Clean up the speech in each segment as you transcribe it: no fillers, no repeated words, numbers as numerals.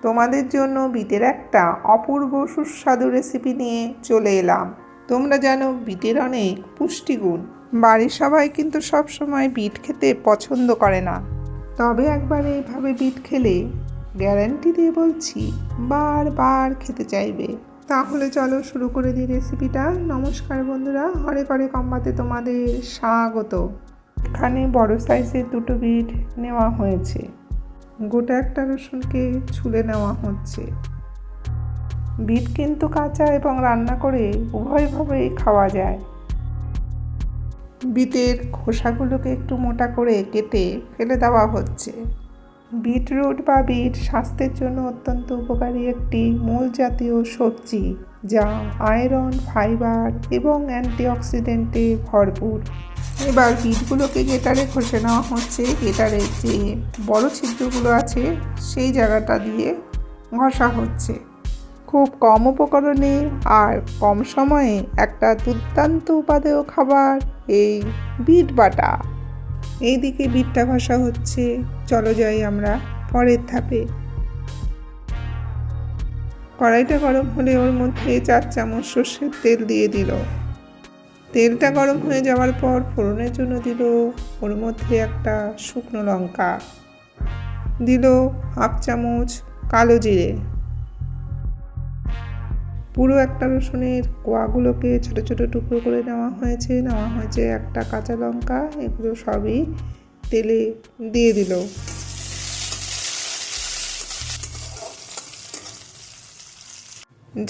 তোমাদের জন্য বিটের একটা অপূর্ব সুস্বাদু রেসিপি নিয়ে চলে এলাম। তোমরা জানো বিটের অনেক পুষ্টিগুণ। বাড়ির সবাই কিন্তু সবসময় বিট খেতে পছন্দ করে না, তবে একবার এইভাবে বিট খেলে গ্যারান্টি দিয়ে বলছি বারবার খেতে চাইবে। তাহলে চলো শুরু করে দিই রেসিপিটা। নমস্কার বন্ধুরা, হরে করে কম্বাতে তোমাদের স্বাগত। এখানে বড় সাইজের দুটো বিট নেওয়া হয়েছে। গোটা একটা রসুনকে ছুলে নেওয়া হচ্ছে। বিট কিন্তু কাঁচা এবং রান্না করে উভয়ভাবেই খাওয়া যায়। বিটের খোসাগুলোকে একটু মোটা করে কেটে ফেলে দেওয়া হচ্ছে। বিটরুট বা বিট স্বাস্থ্যের জন্য অত্যন্ত উপকারী একটি মূল জাতীয় সবজি, যা আয়রন, ফাইবার এবং অ্যান্টিঅক্সিডেন্টে ভরপুর। এবার বিটগুলোকে গ্রেটারে ঘষে নেওয়া হচ্ছে। গ্রেটারের যে বড় ছিদ্রগুলো আছে সেই জায়গাটা দিয়ে ঘষা হচ্ছে। খুব কম উপকরণে আর কম সময়ে একটা দুর্দান্ত উপাদেয় খাবার এই বিট বাটা। এইদিকে বিটটা ঘষা হচ্ছে। চলো যাই আমরা পরের ধাপে। কড়াইটা গরম হলে ওর মধ্যে 4 চামচ সর্ষের তেল দিয়ে দিল। তেলটা গরম হয়ে যাওয়ার পর ফোড়নের জন্য দিল ওর মধ্যে একটা শুকনো লঙ্কা, দিল 1/2 চামচ কালো জিরে, পুরো একটা রসুনের কোয়াগুলোকে ছোট ছোট টুকরো করে নেওয়া হয়েছে একটা কাঁচা লঙ্কা। এগুলো সবই তেলে দিয়ে দিল।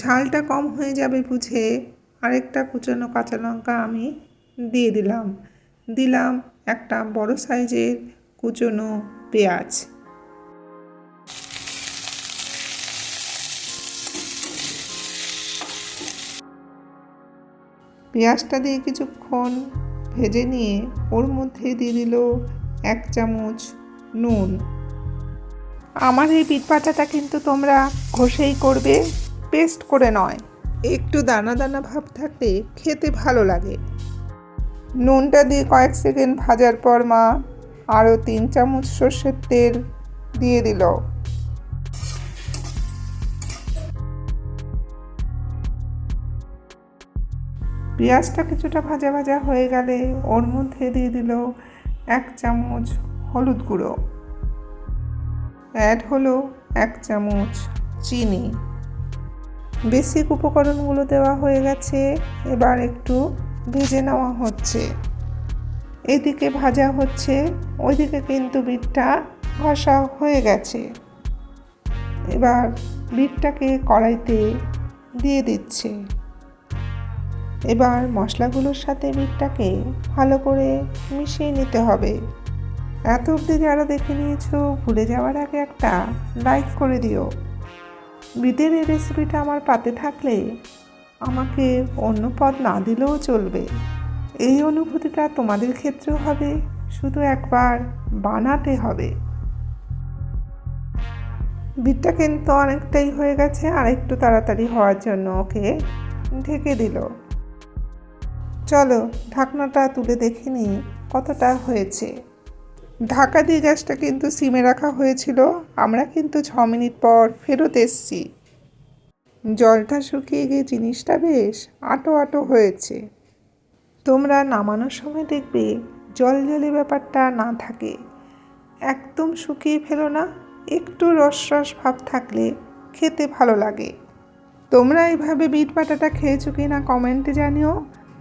ঝালটা কম হয়ে যাবে বুঝে আরেকটা কুচানো কাঁচা লঙ্কা আমি দিয়ে দিলাম একটা বড় সাইজের কুচনো পেঁয়াজ। পেঁয়াজটা দিয়ে কিছুক্ষণ ভেজে নিয়ে ওর মধ্যে দিয়ে দিল 1 চামচ নুন। আমার এই বিট বাটাটা কিন্তু তোমরা ঘষেই করবে, পেস্ট করে নয়। একটু দানা দানা ভাব থাকলে খেতে ভালো লাগে। নুনটা দিয়ে কয়েক সেকেন্ড ভাজার পর মা আরও 3 চামচ সর্ষের তেল দিয়ে দিল। পেঁয়াজটা কিছুটা ভাজা ভাজা হয়ে গেলে ওর মধ্যে দিয়ে দিল 1 চামচ হলুদ গুঁড়ো, অ্যাড হলো 1 চামচ চিনি। বেসিক উপকরণগুলো দেওয়া হয়ে গেছে। এবার একটু ভেজে নেওয়া হচ্ছে। এদিকে ভাজা হচ্ছে, ওইদিকে কিন্তু বিটটা ঘষা হয়ে গেছে। এবার বিটটাকে কড়াইতে দিয়ে দিচ্ছে। এবার মশলাগুলোর সাথে বিটটাকে ভালো করে মিশিয়ে নিতে হবে। এত অবধি যারা দেখে নিয়েছো, ভুলে যাওয়ার আগে একটা লাইক করে দিও। বিটের এই রেসিপিটা আমার পাতে থাকলে আমাকে অন্য পদ না দিলেও চলবে। এই অনুভূতিটা তোমাদের ক্ষেত্রেও হবে, শুধু একবার বানাতে হবে। বিটটা কিন্তু অনেকটাই হয়ে গেছে, আর একটু তাড়াতাড়ি হওয়ার জন্য ওকে ঢেকে দিল। চলো ঢাকনাটা তুলে দেখে নিই কতটা হয়েছে। ঢাকা দিয়ে গ্যাসটা কিন্তু সিমে রাখা হয়েছিল। আমরা কিন্তু 6 মিনিট পর ফেরত এসছি। জলটা শুকিয়ে গিয়ে জিনিসটা বেশ আটো আটো হয়েছে। তোমরা নামানোর সময় দেখবে জল জলে ব্যাপারটা না থাকে, একদম শুকিয়ে ফেলো না। একটু রস রস ভাব থাকলে খেতে ভালো লাগে। তোমরা এইভাবে বিট বাটাটা খেয়েছো কি না কমেন্টে জানিও।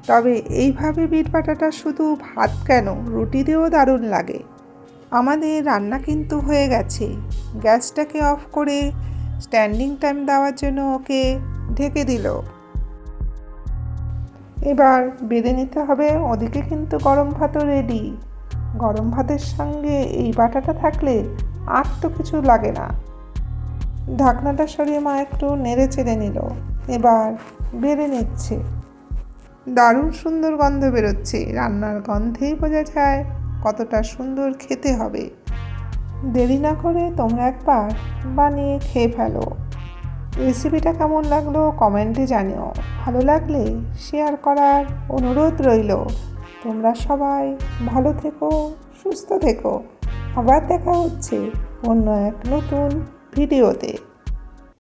তবে এইভাবে বিট বাটাটা শুধু ভাত কেন, রুটি দিয়েও দারুণ লাগে। আমাদের রান্না কিন্তু হয়ে গেছে। গ্যাসটাকে অফ করে স্ট্যান্ডিং টাইম দেওয়ার জন্য ওকে ঢেকে দিল। এবার বেড়ে নিতে হবে। ওদিকে কিন্তু গরম ভাতও রেডি। গরম ভাতের সঙ্গে এই বাটাটা থাকলে আর তো কিছু লাগে না। ঢাকনাটা সরিয়ে মা একটু নেড়ে চেড়ে নিল। এবার বেড়ে নিচ্ছে। দারুণ সুন্দর গন্ধ বেরোচ্ছে। রান্নার গন্ধেই বোঝা যায় কতটা সুন্দর খেতে হবে। দেরি না করে তোমরা একবার বানিয়ে খেয়ে ফেলো। রেসিপিটা কেমন লাগলো কমেন্টে জানিও। ভালো লাগলে শেয়ার করার অনুরোধ রইল। তোমরা সবাই ভালো থেকো, সুস্থ থেকো। আবার দেখা হচ্ছে অন্য এক নতুন ভিডিওতে।